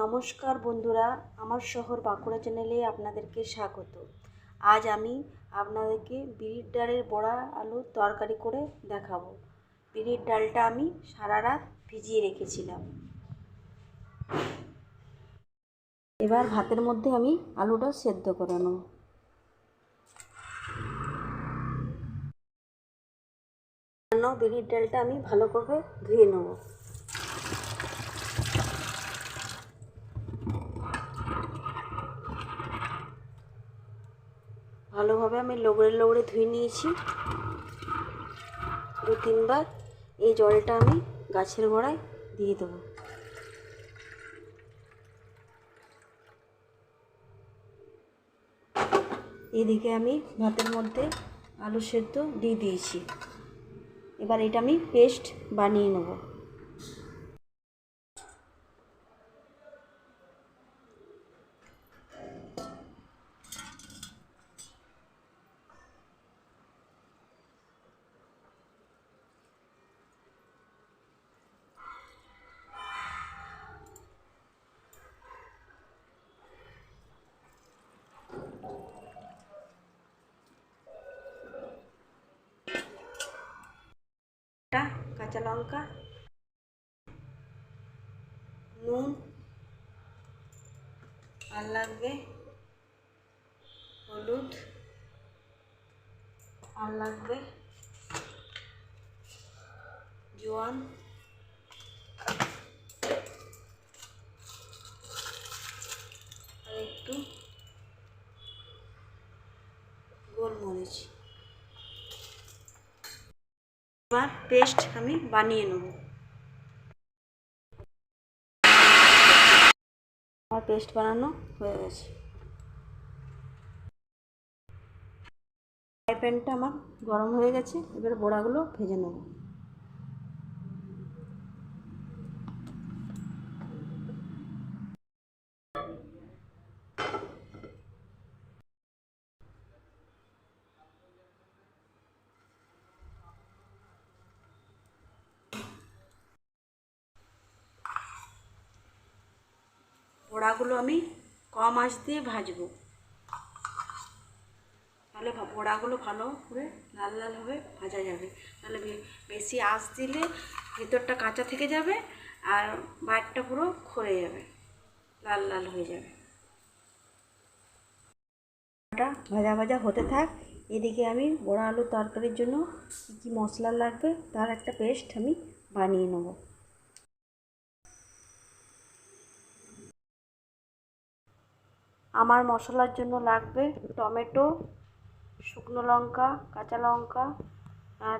নমস্কার বন্ধুরা, আমার শহর বাঁকুড়া চ্যানেলে আপনাদেরকে স্বাগত। আজ আমি আপনাদেরকে বিউলির ডালের বড়া আলুর তরকারি করে দেখাবো। বিউলির ডালটা আমি সারা রাত ভিজিয়ে রেখেছিলাম। এবার ভাতের মধ্যে আমি আলুটা সেদ্ধ করে নেব। বিউলির ডালটা আমি ভালো করে ধুয়ে নেব। ভালোভাবে আমি লগড়ে ধুয়ে নিয়েছি 2-3 বার। এই জলটা আমি গাছের গোড়ায় দিয়ে দেবো। এদিকে আমি ভাতের মধ্যে আলু সেদ্ধ দিয়ে দিয়েছি। এবার এটা আমি পেস্ট বানিয়ে নেব। কাঁচা লঙ্কা, নুন, আর লাগবে হলুদ, আর লাগবে জোয়ান, আর একটু গোলমরিচ। এবার পেস্ট আমি বানিয়ে নেব। আমার পেস্ট বানানো হয়ে গেছে। ফ্রাই প্যানটা আমার গরম হয়ে গেছে। এবার বড়াগুলো ভেজে নেব। বড়াগুলো আমি কম আঁচ দিয়ে ভাজবো, তাহলে বড়াগুলো ভালো করে লাল লাল হবে ভাজা যাবে। তাহলে বেশি আঁচ দিলে ভেতরটা কাঁচা থেকে যাবে আর বাইরটা পুরো খরে যাবে, লাল লাল হয়ে যাবে। ভাজা ভাজা হতে থাক। এদিকে আমি বড়া আলু তরকারির জন্য কী মশলা লাগবে তার একটা পেস্ট আমি বানিয়ে নেব। আমার মশলার জন্য লাগবে টমেটো, শুকনো লঙ্কা, কাঁচা লঙ্কা,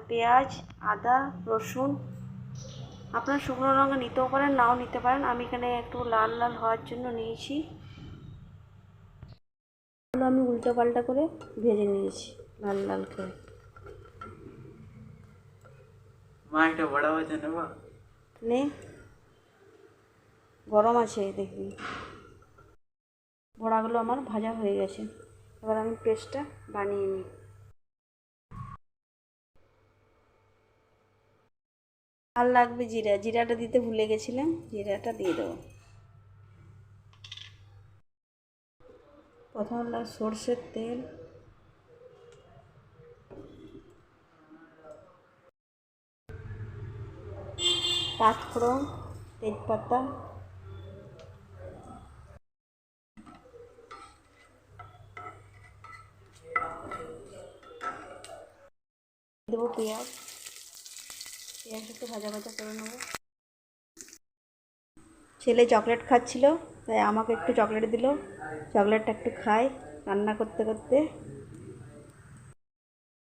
পেঁয়াজ, আদা, রসুন। আপনারা শুকনো লঙ্কা নিতেও পারেন, নাও নিতে পারেন। আমি এখানে একটু লাল লাল হওয়ার জন্য নিয়েছি। এগুলো আমি উল্টো পাল্টা করে ভেজে নিয়েছি লাল লাল করে। মা একটা বড়া ভাজা নেব নে, গরম আছে দেখবি। বড়াগুলো আমার ভাজা হয়ে গেছে। এবার আমি পেস্টটা বানিয়ে নিই। আর লাগবে জিরা, জিরাটা দিতে ভুলে গেছিলাম, জিরাটা দিয়ে দেবো। প্রথমে লাগবে সর্ষের তেল, পাঁচফোড়ন, তেজপাতা, দেবো পেঁয়াজ। পেঁয়াজ একটু ভাজা ভাজা করে নেবো। ছেলে চকলেট খাচ্ছিল, তাই আমাকে একটু চকলেট দিল। চকলেটটা একটু খাই রান্না করতে করতে।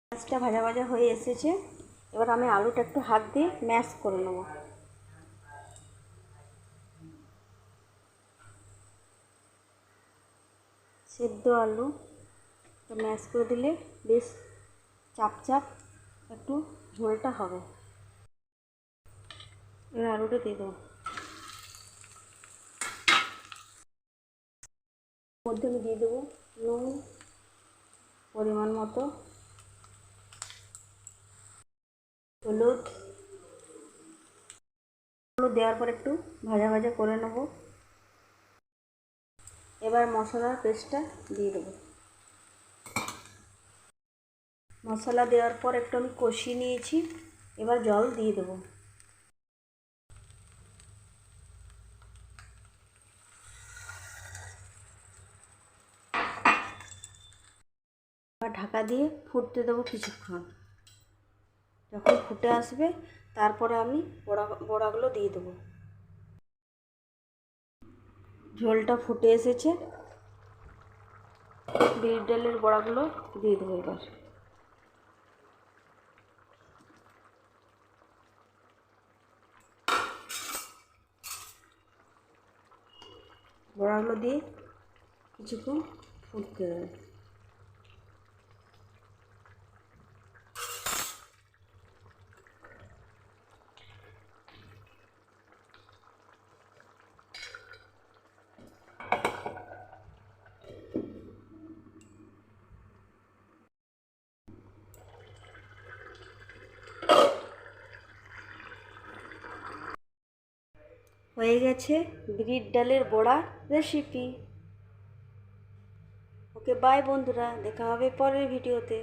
পেঁয়াজটা ভাজা ভাজা হয়ে এসেছে। এবার আমি আলুটা একটু হাত দিয়ে ম্যাশ করে নেব। সেদ্ধ আলু ম্যাশ করে দিলে বেশ চাপ চাপ একটু ঝোলটা হবে। এবার আলুটা দিয়ে দেবো। মধ্যে আমি দিয়ে দেবো নুন পরিমাণ মতো, হলুদ। হলুদ দেওয়ার পর একটু ভাজা ভাজা করে নেব। এবার মশলার পেস্টটা দিয়ে দেবো। মশলা দেওয়ার পর একটু আমি কষিয়ে নিয়েছি, এবার জল দিয়ে দেবো। এবার ঢাকা দিয়ে ফুটতে দেবো কিছুক্ষণ। যখন ফুটে আসবে তারপরে আমি বড়াগুলো দিয়ে দেবো। ঝোলটা ফুটে এসেছে, বিউলির ডালের বড়াগুলো দিয়ে দেবো। এবার বড়াগুলো দিয়ে কিছুক্ষণ ফুটতে দেবো। হয়ে গেছে বিউলির ডালের বড়া রেসিপি। ওকে বাই বন্ধুরা, দেখা হবে পরের ভিডিওতে।